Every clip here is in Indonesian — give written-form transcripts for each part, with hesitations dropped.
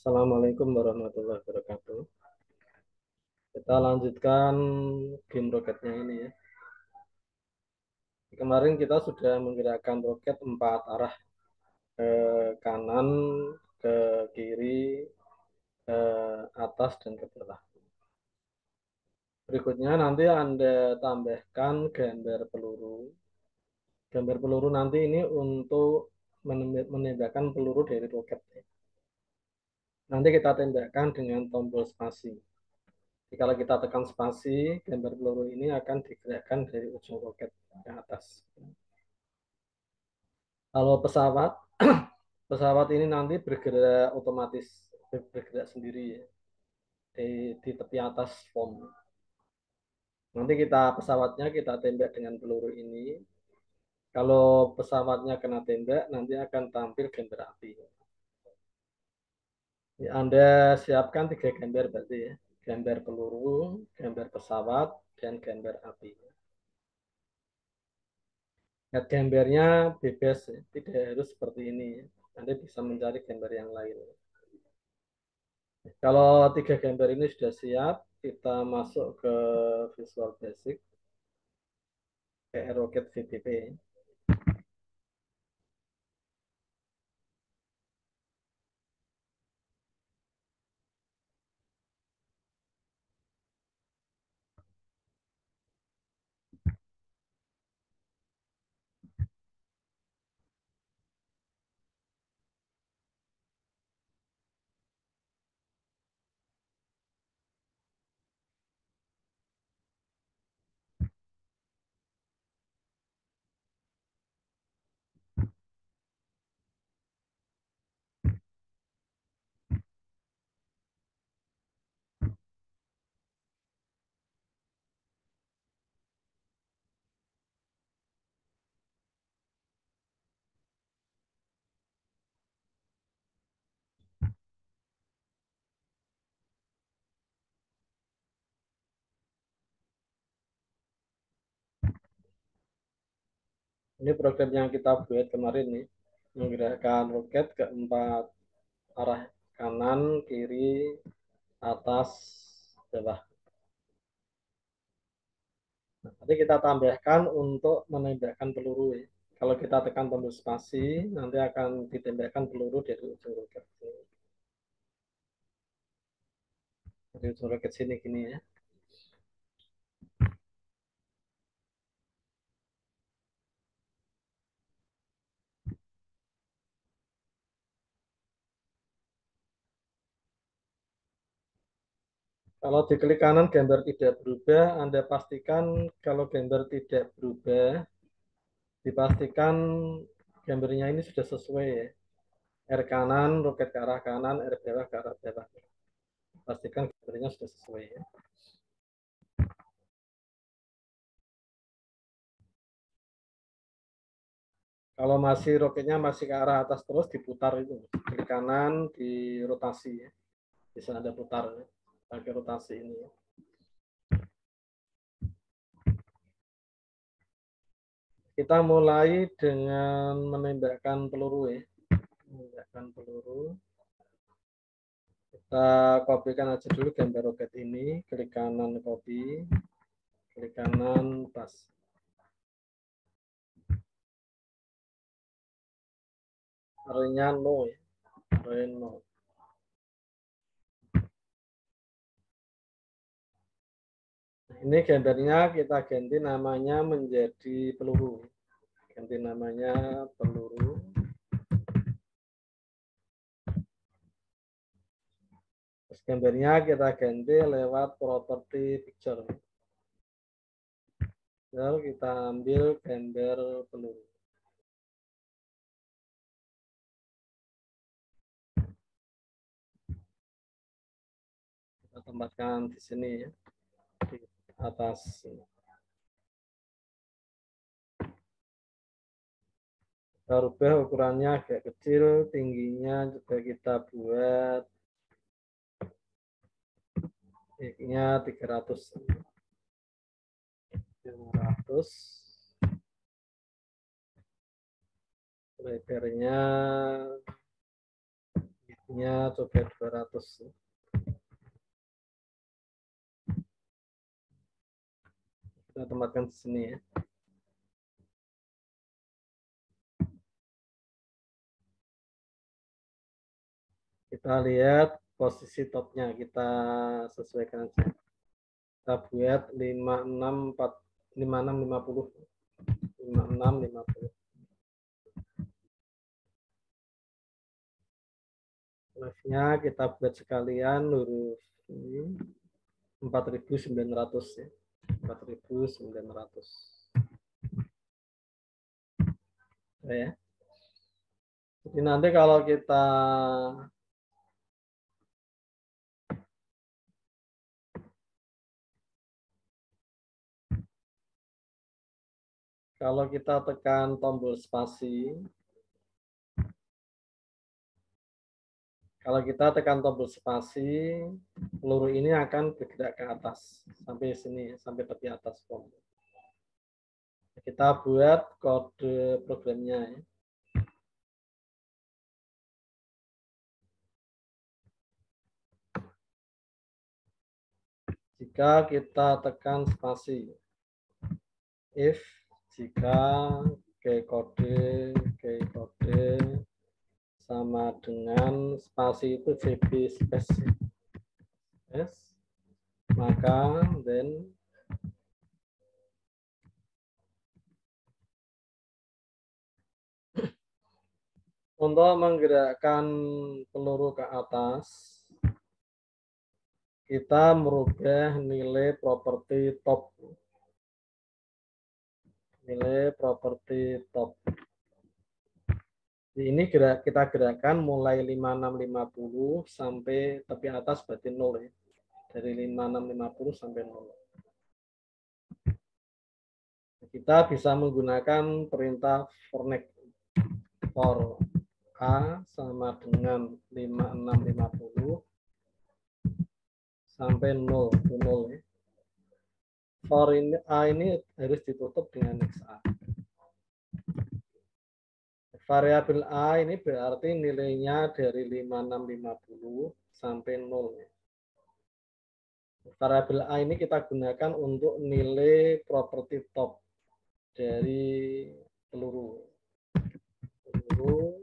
Assalamualaikum warahmatullahi wabarakatuh. Kita lanjutkan game roketnya ini ya. Kemarin kita sudah menggerakkan roket 4 arah, ke kanan, ke kiri, ke atas, dan ke bawah. Berikutnya nanti Anda tambahkan gambar peluru. Gambar peluru nanti ini untuk menembakkan peluru dari roket. Nanti kita tembakkan dengan tombol spasi. Jadi kalau kita tekan spasi, gambar peluru ini akan digerakkan dari ujung roket ke atas. Kalau pesawat, pesawat ini nanti bergerak otomatis, bergerak sendiri ya, di tepi atas foam. Nanti pesawatnya kita tembak dengan peluru ini. Kalau pesawatnya kena tembak, nanti akan tampil gambar api. Ya, Anda siapkan 3 gambar berarti ya. Gambar peluru, gambar pesawat, dan gambar api. Ya, gambarnya bebas, ya. Tidak harus seperti ini. Anda bisa mencari gambar yang lain. Kalau 3 gambar ini sudah siap, kita masuk ke Visual Basic, ke Rocket VBP. Ini program yang kita buat kemarin nih, menggerakkan roket ke 4 arah, kanan, kiri, atas, bawah. Nah, nanti kita tambahkan untuk menembakkan peluru ya. Kalau kita tekan tombol spasi, nanti akan ditembakkan peluru dari ujung roket. Dari ujung roket sini gini ya. Kalau diklik kanan gambar tidak berubah, Anda pastikan kalau gambar tidak berubah, dipastikan gambarnya ini sudah sesuai ya. R kanan, roket ke arah kanan, R bawah ke arah bawah. Pastikan gambarnya sudah sesuai ya. Kalau masih roketnya masih ke arah atas terus, diputar itu. Klik kanan, dirotasi ya. Bisa Anda putar ya, pakai rotasi ini ya. Kita mulai dengan menembakkan peluru ya. Menembakkan peluru. Kita kopikan aja dulu gambar roket ini, klik kanan copy, klik kanan pas. Arenya no ya, area no. Ini gambarnya kita ganti namanya menjadi peluru. Ganti namanya peluru. Terus gambarnya kita ganti lewat property picture. Lalu kita ambil gambar peluru. Kita tempatkan di sini ya, di atas. Kita rubah ukurannya agak kecil, tingginya juga kita buat nya 300. 500. Lebarnya nya coba 200. Kita tempatkan di sini ya. Kita lihat posisi topnya, kita sesuaikan aja. Kita buat 56 50. 56 50. Live-nya kita buat sekalian lurus ini 4.900 ya. 4.900. Ya. Jadi nanti kalau kita tekan tombol spasi, peluru ini akan bergerak ke atas sampai sini, sampai tepi atas form. Kita buat kode programnya ya. Jika kita tekan spasi, if jika kode sama dengan spasi itu VB space yes, maka then untuk menggerakkan peluru ke atas, kita merubah nilai properti top. Nilai properti top. Ini kita gerakkan mulai 5650 sampai tepi atas berarti 0 ya. Dari 5650 sampai 0. Kita bisa menggunakan perintah forneck. For A sama dengan 5650 sampai 0 ke 0 ya. For ini A ini harus ditutup dengan XA. Variabel A ini berarti nilainya dari 5650 sampai 0 ya. Variabel A ini kita gunakan untuk nilai properti top dari peluru. Peluru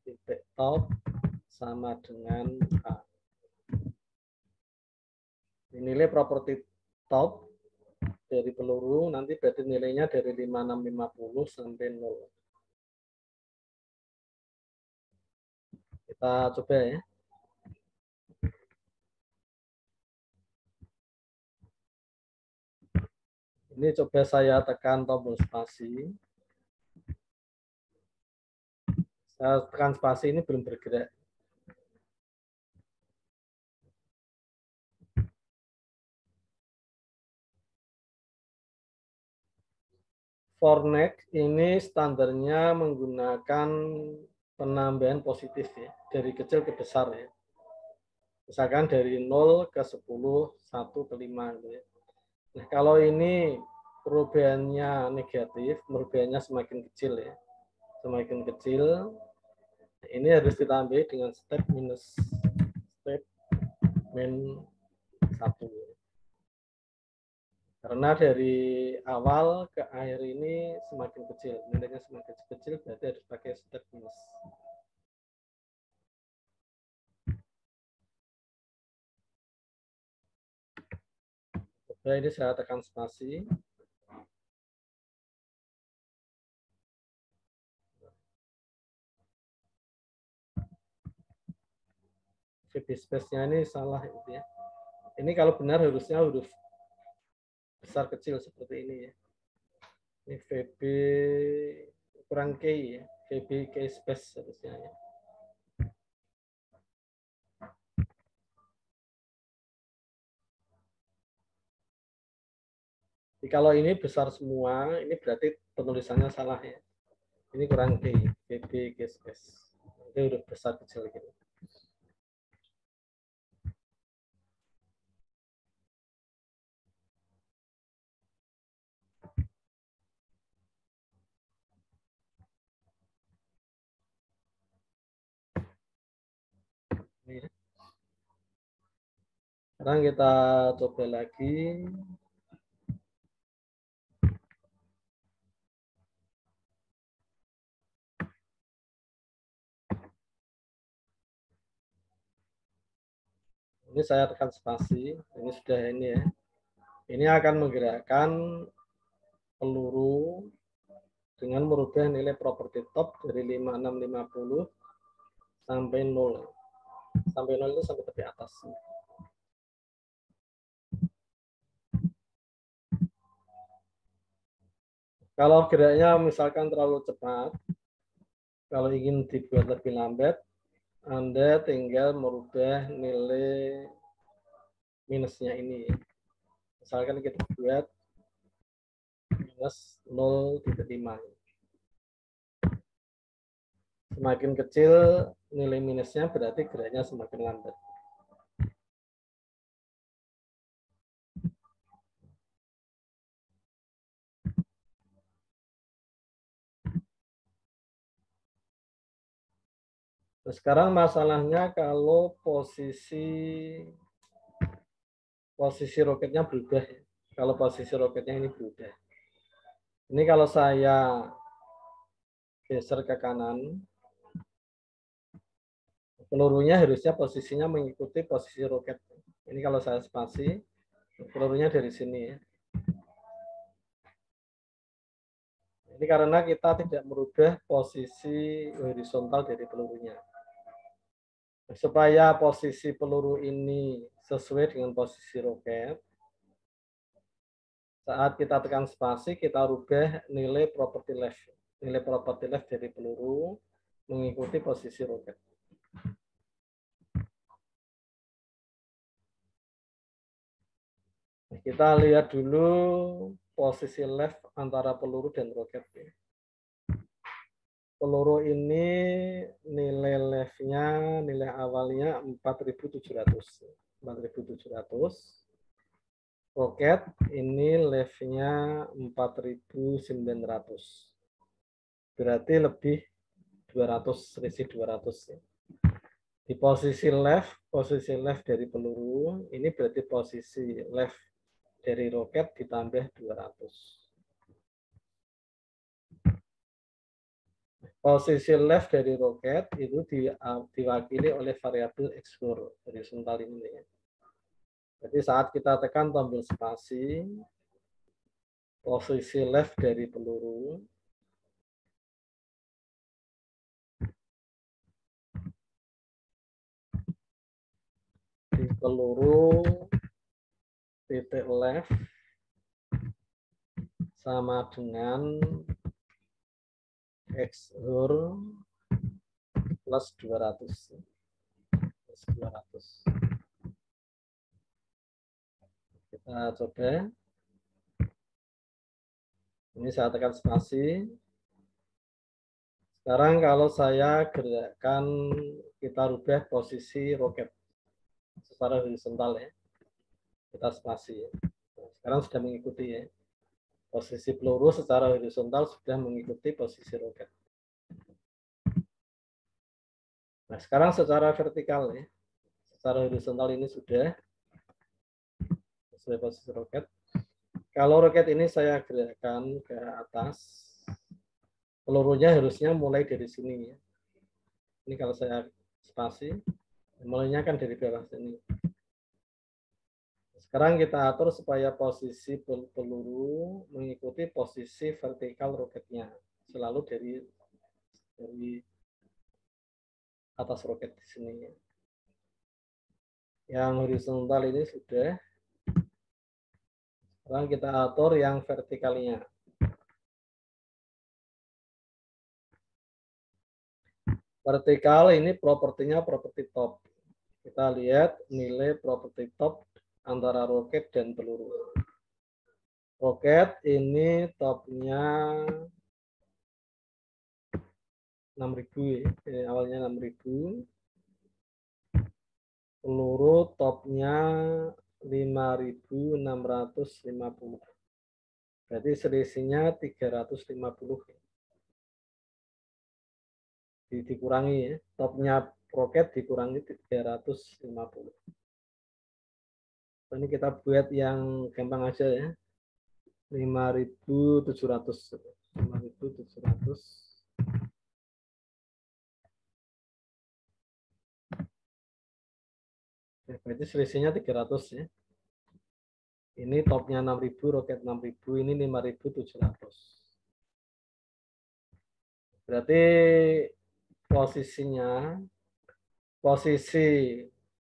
titik top sama dengan A. Nilai properti top dari peluru nanti berarti nilainya dari 5650 sampai 0. Kita coba ya. Ini coba saya tekan tombol spasi. Saya tekan spasi ini belum bergerak. Forneck ini standarnya menggunakan penambahan positif ya, dari kecil ke besar ya. Misalkan dari 0 ke 10, 1 ke 5 gitu ya. Nah, kalau ini perubahannya negatif, perubahannya semakin kecil ya. Semakin kecil, ini harus ditambah dengan step minus step min 1. Karena dari awal ke akhir ini semakin kecil, nilainya semakin kecil berarti harus pakai step minus. Nah, ini saya tekan spasi. VB space-nya ini salah itu ya. Ini kalau benar harusnya huruf besar kecil seperti ini ya. Ini VB kurang K ya. VB K space harusnya ya. Jadi kalau ini besar semua, ini berarti penulisannya salah ya. Ini kurang K, VB K space. Ini huruf besar kecil gitu. Sekarang kita coba lagi. Ini saya tekan spasi. Ini sudah ini ya. Ini akan menggerakkan peluru dengan merubah nilai property top dari 5650 sampai 0. Sampai 0 itu sampai tepi atas. Kalau geraknya misalkan terlalu cepat, kalau ingin dibuat lebih lambat, Anda tinggal merubah nilai minusnya ini. Misalkan kita buat minus 0,5. Semakin kecil nilai minusnya berarti geraknya semakin lambat. Nah, sekarang masalahnya kalau posisi roketnya berubah. Kalau posisi roketnya ini berubah. Ini kalau saya geser ke kanan, pelurunya harusnya posisinya mengikuti posisi roket. Ini kalau saya spasi, pelurunya dari sini ya. Ini karena kita tidak merubah posisi horizontal dari pelurunya. Supaya posisi peluru ini sesuai dengan posisi roket, saat kita tekan spasi, kita rubah nilai property left. Nilai property left dari peluru mengikuti posisi roket. Kita lihat dulu posisi left antara peluru dan roket. Peluru ini nilai leftnya, nilai awalnya 4.700. 4.700. Roket ini leftnya 4.900. Berarti lebih 200, selisih 200. Di posisi left dari peluru, ini berarti posisi left dari roket ditambah 200. Posisi left dari roket itu diwakili oleh variabel X-core horizontal ini. Jadi saat kita tekan tombol spasi, posisi left dari peluru di peluru titik left sama dengan X-hur plus 200. Plus 200. Kita coba. Ini saya tekan spasi. Sekarang kalau saya gerakkan, kita rubah posisi roket secara horizontal ya. Kita spasi ya. Sekarang sudah mengikuti ya. Posisi peluru secara horizontal sudah mengikuti posisi roket. Nah, sekarang secara vertikal ya. Secara horizontal ini sudah sesuai posisi roket. Kalau roket ini saya gerakkan ke atas, pelurunya harusnya mulai dari sini ya. Ini kalau saya spasi, mulainya kan dari bawah sini. Sekarang kita atur supaya posisi peluru mengikuti posisi vertikal roketnya, selalu dari atas roket di sini. Yang horizontal ini sudah. Sekarang kita atur yang vertikalnya. Vertikal ini propertinya properti top. Kita lihat nilai properti top antara roket dan peluru. Roket ini topnya 6.000 ya. Ini awalnya 6.000. Peluru topnya 5.650. Berarti selisihnya 350. Dikurangi ya. Topnya roket dikurangi 350. Ini kita buat yang gampang aja ya. 5.700. 5.700. Ya, berarti selisihnya 300 ya. Ini topnya 6.000, roket 6.000, ini 5.700. Berarti posisinya, posisi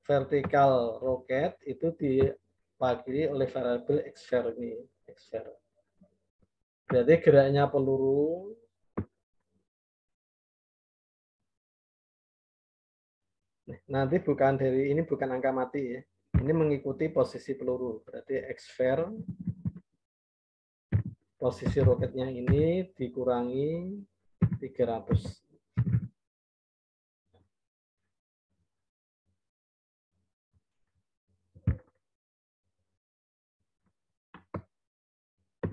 vertikal roket itu diwakili oleh variabel xvar ini. Xvar. Berarti geraknya peluru nanti bukan dari ini, bukan angka mati ya. Ini mengikuti posisi peluru. Berarti xvar posisi roketnya ini dikurangi 300.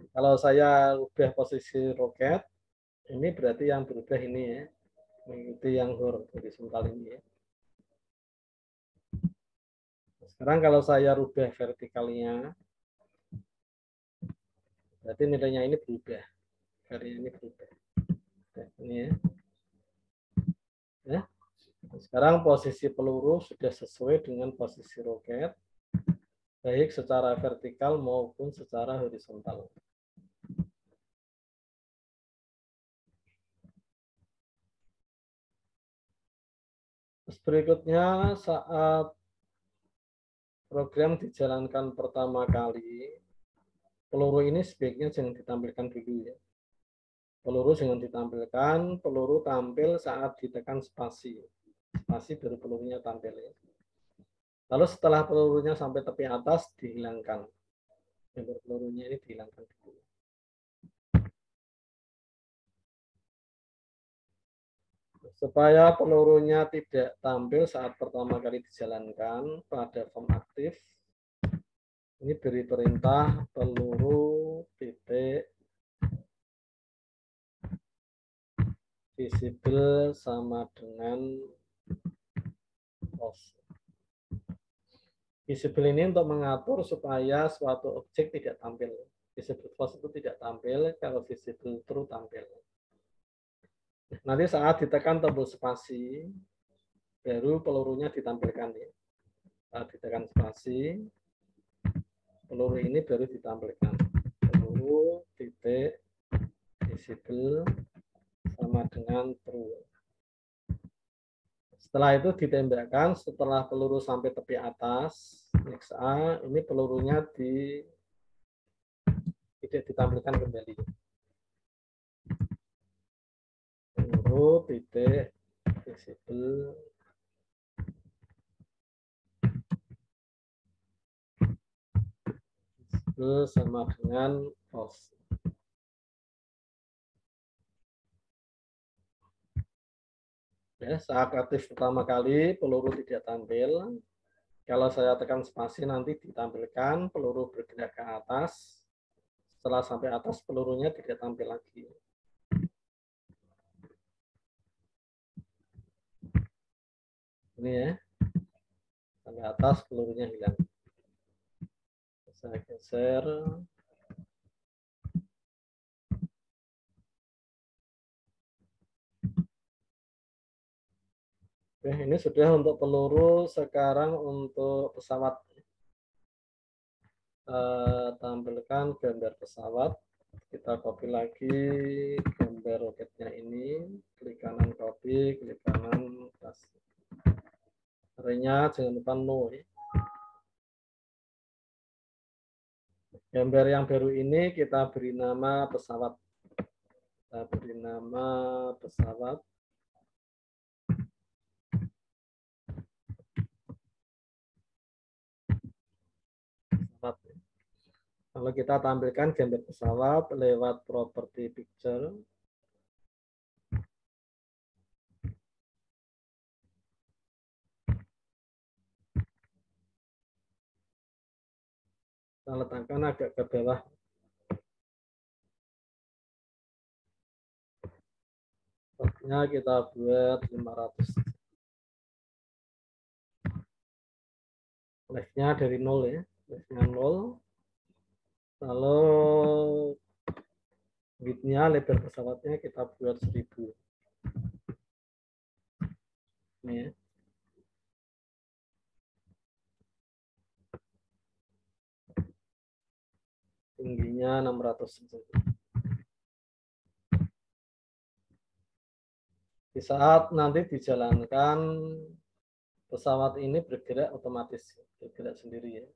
Kalau saya ubah posisi roket, ini berarti yang berubah ini ya, mengikuti yang horizontal ini ya. Sekarang kalau saya rubah vertikalnya, berarti nilainya ini berubah. Garisnya ini berubah. Nah, ini ya. Ya. Sekarang posisi peluru sudah sesuai dengan posisi roket, baik secara vertikal maupun secara horizontal. Terus berikutnya saat program dijalankan pertama kali, peluru ini sebaiknya jangan ditampilkan dulu ya. Peluru jangan ditampilkan, peluru tampil saat ditekan spasi. Spasi baru pelurunya tampil ya. Lalu setelah pelurunya sampai tepi atas dihilangkan. Gambar pelurunya ini dihilangkan dulu. Supaya pelurunya tidak tampil saat pertama kali dijalankan pada form aktif, ini beri perintah peluru titik visible sama dengan false. Visible ini untuk mengatur supaya suatu objek tidak tampil. Visible false itu tidak tampil, kalau visible true tampil. Nanti saat ditekan tombol spasi, baru pelurunya ditampilkan ya. Saat ditekan spasi, peluru ini baru ditampilkan. Peluru titik visible sama dengan true. Setelah itu ditembakkan, setelah peluru sampai tepi atas, XA, ini pelurunya tidak ditampilkan kembali. Peluru titik visible sama dengan false. Ya, saat aktif pertama kali peluru tidak tampil. Kalau saya tekan spasi nanti ditampilkan peluru bergerak ke atas. Setelah sampai atas pelurunya tidak tampil lagi. Ini ya. Sampai atas pelurunya hilang. Saya geser. Oke, ini sudah untuk peluru. Sekarang untuk pesawat. Tampilkan gambar pesawat. Kita copy lagi gambar roketnya ini. Klik kanan copy, klik kanan paste. Arenya jangan lupa no ya. Gambar yang baru ini kita beri nama pesawat. Kita beri nama pesawat. Kalau kita tampilkan gambar pesawat lewat property picture, kita letakkan agak ke bawah. Topnya kita buat 500. Left-nya dari 0 ya. Liftnya 0. Lalu width-nya, lebar pesawatnya kita buat 1000. Ini ya. Tingginya 600 cm. Di saat nanti dijalankan, pesawat ini bergerak otomatis, bergerak sendiri ya.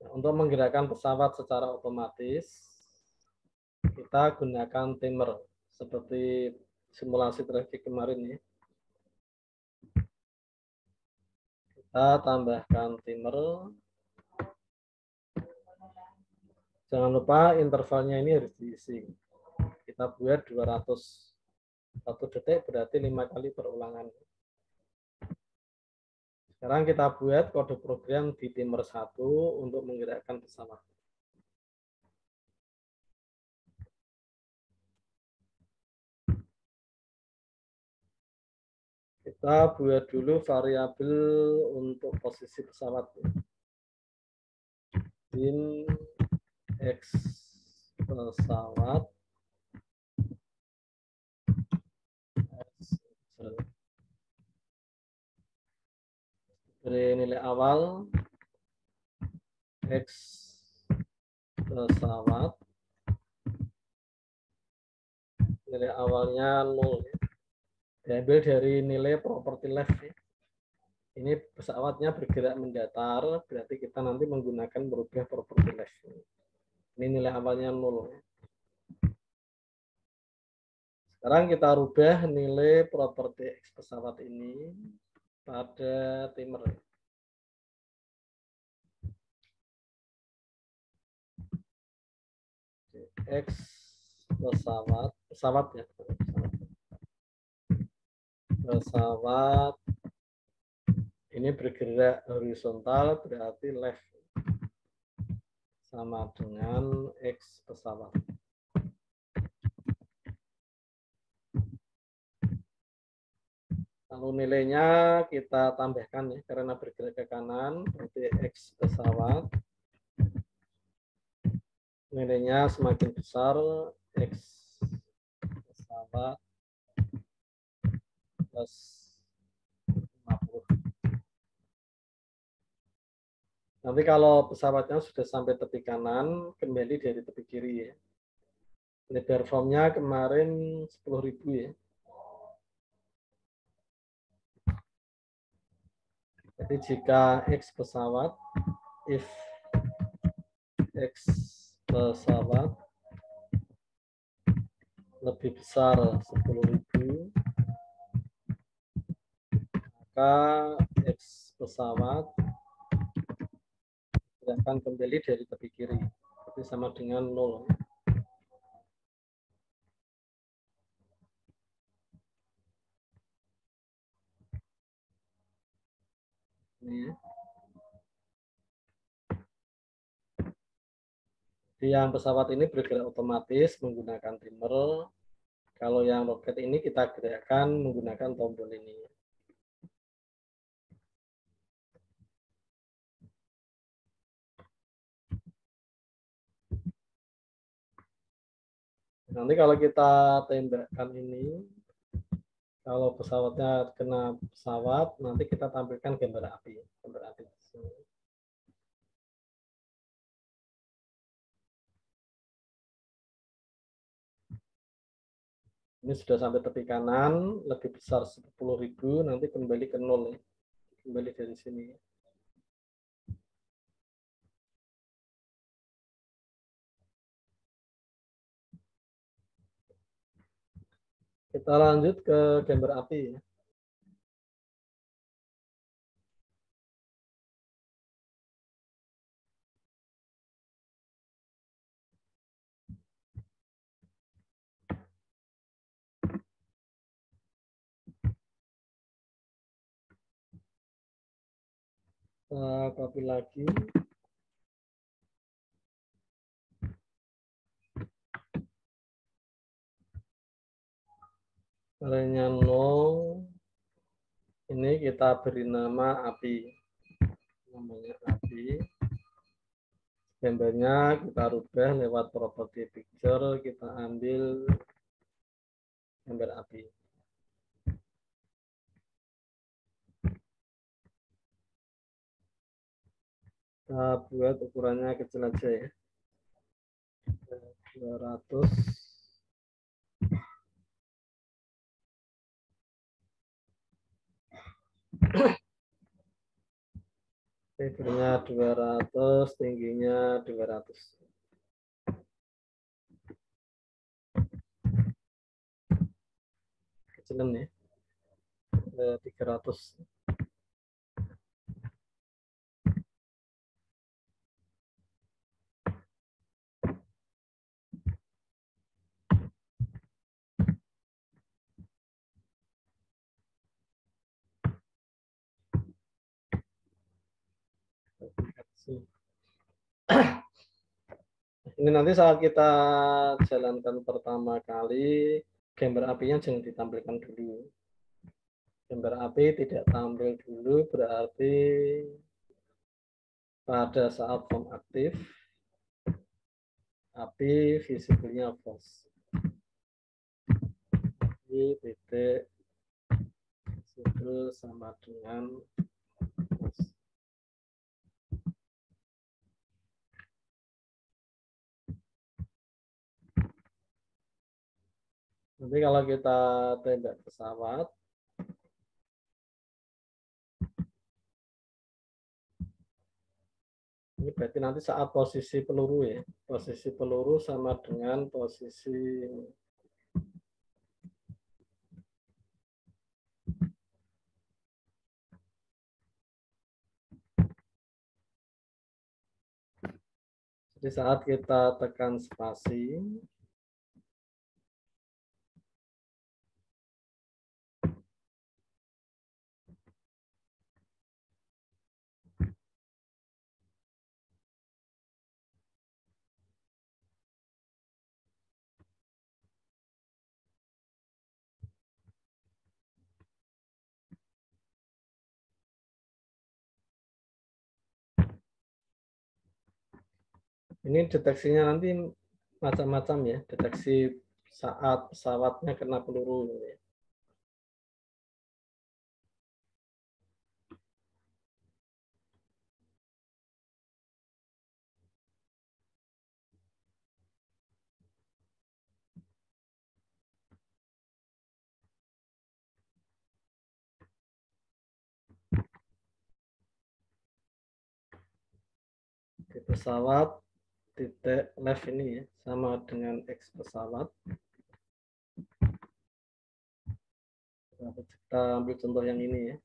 Nah, untuk menggerakkan pesawat secara otomatis, kita gunakan timer seperti simulasi traffic kemarin ya. Kita tambahkan timer. Jangan lupa intervalnya ini harus diisi. Kita buat 201 detik berarti 5 kali perulangan. Sekarang kita buat kode program di timer 1 untuk menggerakkan pesawat. Kita buat dulu variabel untuk posisi pesawat. Din X pesawat dari nilai awal X pesawat, nilai awalnya 0 ya. Diambil dari nilai property left ya. Ini pesawatnya bergerak mendatar, berarti kita nanti menggunakan merubah property left. Ini nilai awalnya 0 ya. Sekarang kita rubah nilai properti X pesawat ini pada timer. X pesawat ya. Pesawat ini bergerak horizontal berarti left sama dengan X pesawat. Lalu nilainya kita tambahkan ya, karena bergerak ke kanan, berarti X pesawat. Nilainya semakin besar, X pesawat plus 50. Nanti kalau pesawatnya sudah sampai tepi kanan, kembali dari tepi kiri ya. Lebar formnya kemarin 10.000 ya. Jadi jika X pesawat, if X pesawat lebih besar 10.000, maka X pesawat akan kembali dari tepi kiri. Itu sama dengan 0. Ini ya. Yang pesawat ini bergerak otomatis menggunakan timer. Kalau yang roket ini kita gerakkan menggunakan tombol ini. Nanti kalau kita tembakkan ini, kalau pesawatnya kena pesawat, nanti kita tampilkan gambar api. Gambar api di sini. Ini sudah sampai tepi kanan, lebih besar 10.000, nanti kembali ke 0 ya. Kembali dari sini. Kita lanjut ke gambar api ya. Copy lagi. Areanya 0. Ini kita beri nama api. Namanya api. Gambarnya kita rubah lewat property picture, kita ambil gambar api. Kita buat ukurannya kecil aja ya. 200. Lebarnya 200, tingginya 200. Kecilan ya. 300. Ini nanti saat kita jalankan pertama kali, gambar apinya jangan ditampilkan dulu. Gambar api tidak tampil dulu berarti pada saat form aktif, api visible-nya false. Ini titik visible sama dengan false. Nanti kalau kita tembak pesawat, ini berarti nanti saat posisi peluru ya. Posisi peluru sama dengan posisi jadi saat kita tekan spasi, ini deteksinya nanti macam-macam ya, deteksi saat pesawatnya kena peluru. Ya. Di pesawat titik left ini ya, sama dengan X pesawat. Kita ambil contoh yang ini ya.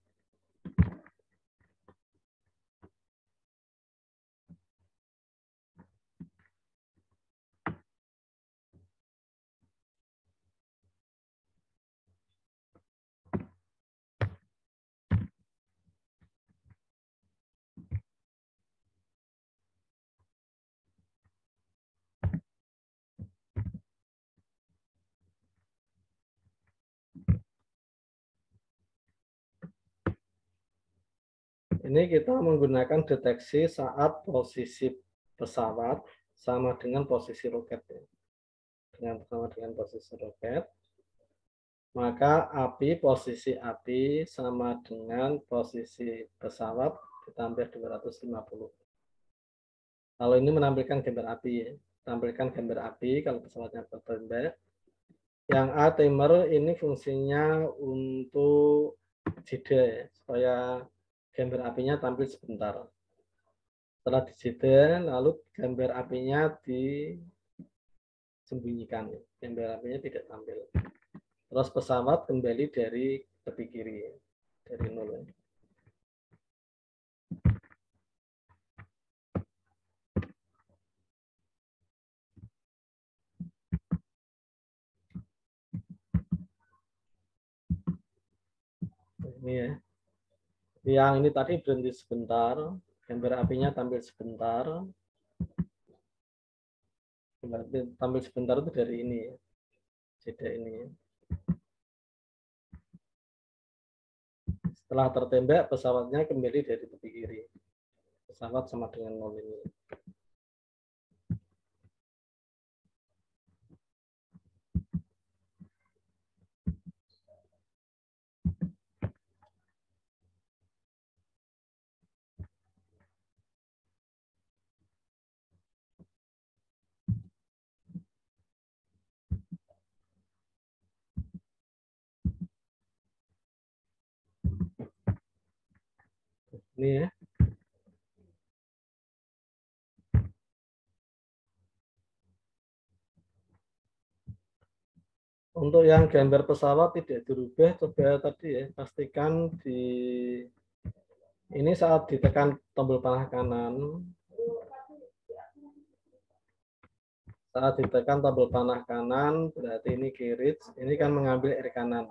Ini kita menggunakan deteksi saat posisi pesawat sama dengan posisi roket ya. Sama dengan posisi roket, maka posisi api sama dengan posisi pesawat ditambah 250. Kalau ini menampilkan gambar api ya. Tampilkan gambar api kalau pesawatnya bertembak. Yang A timer ini fungsinya untuk jeda ya, supaya gambar apinya tampil sebentar. Setelah dijeda, lalu gambar apinya disembunyikan. Gambar apinya tidak tampil. Terus pesawat kembali dari tepi kiri, dari nol. Ini ya. Yang ini tadi berhenti sebentar, gambar apinya tampil sebentar. Tampil sebentar itu dari ini ya. Jeda ini ya. Setelah tertembak, pesawatnya kembali dari tepi kiri. Pesawat sama dengan nol ini. Ini ya. Untuk yang gambar pesawat tidak dirubah, coba tadi ya, pastikan di ini saat ditekan tombol panah kanan, saat ditekan tombol panah kanan berarti ini kiri, ini kan mengambil R kanan.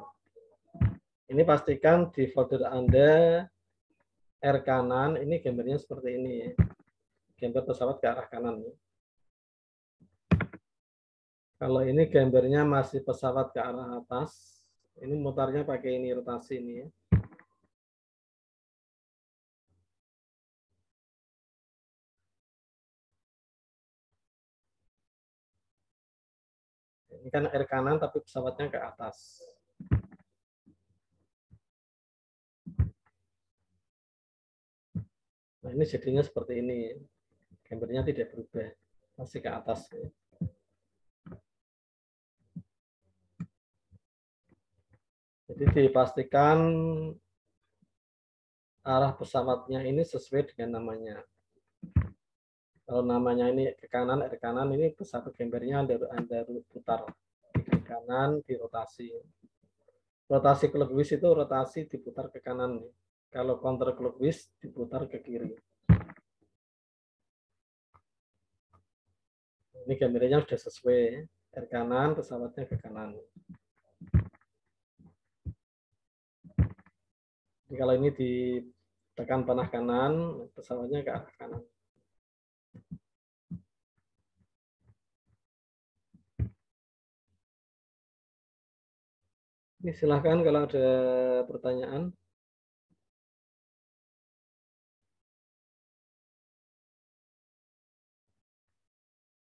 Ini pastikan di folder Anda R kanan, ini gambarnya seperti ini ya. Gambar pesawat ke arah kanan. Kalau ini gambarnya masih pesawat ke arah atas, ini mutarnya pakai ini rotasi ini ya. Ini kan R kanan tapi pesawatnya ke atas. Nah ini jadinya seperti ini. Gambarnya tidak berubah, masih ke atas. Jadi dipastikan arah pesawatnya ini sesuai dengan namanya. Kalau namanya ini ke kanan, R kanan, ini pesawat gambarnya Anda putar ke kanan, dirotasi. Rotasi clockwise itu rotasi diputar ke kanan. Kalau counter clockwise diputar ke kiri. Ini gambarnya sudah sesuai. R kanan, pesawatnya ke kanan. Jadi kalau ini ditekan panah kanan, pesawatnya ke arah kanan. Ini silahkan kalau ada pertanyaan.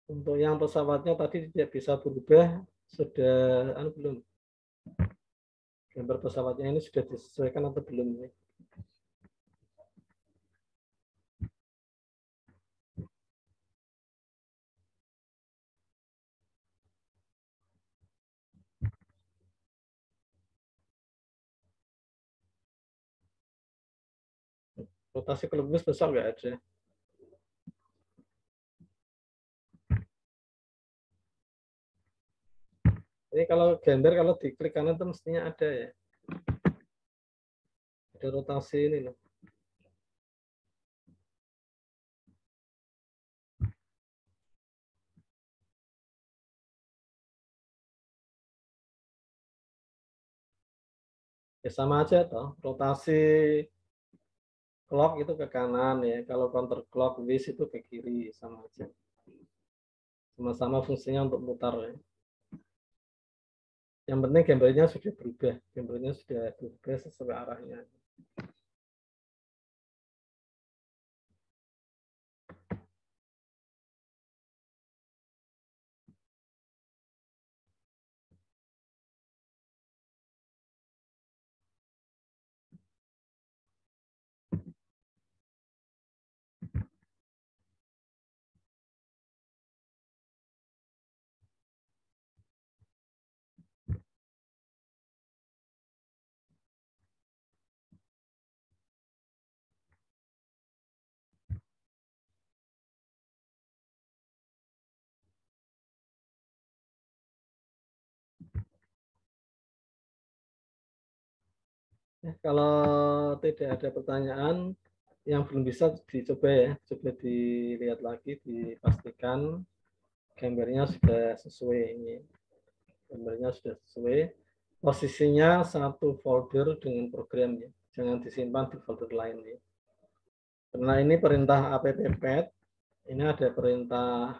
Untuk yang pesawatnya tadi tidak bisa berubah, sudah belum? Gambar pesawatnya ini sudah disesuaikan atau belum? Rotasi clockwise besar nggak ada. Ini kalau gambar kalau diklik kanan itu mestinya ada ya. Ada rotasi ini loh. Ya sama aja toh. Rotasi clock itu ke kanan ya. Kalau counter clockwise itu ke kiri, sama aja. Sama-sama fungsinya untuk mutar ya. Yang penting gambarnya sudah berubah. Gambarnya sudah berubah sesuai arahnya. Ya, kalau tidak ada pertanyaan, yang belum bisa dicoba ya, coba dilihat lagi, dipastikan gambarnya sudah sesuai ini. Gambarnya sudah sesuai. Posisinya satu folder dengan programnya, jangan disimpan di folder lain ya. Karena ini perintah app-pad, ini ada perintah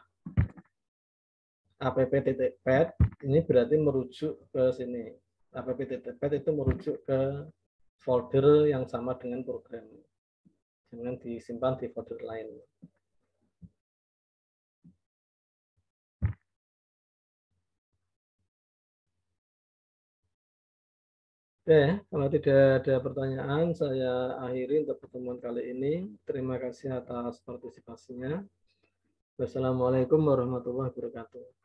app.pad, ini berarti merujuk ke sini. App.pad itu merujuk ke folder yang sama dengan program. Jangan disimpan di folder lain. Oke, kalau tidak ada pertanyaan, saya akhiri untuk pertemuan kali ini. Terima kasih atas partisipasinya. Wassalamualaikum warahmatullahi wabarakatuh.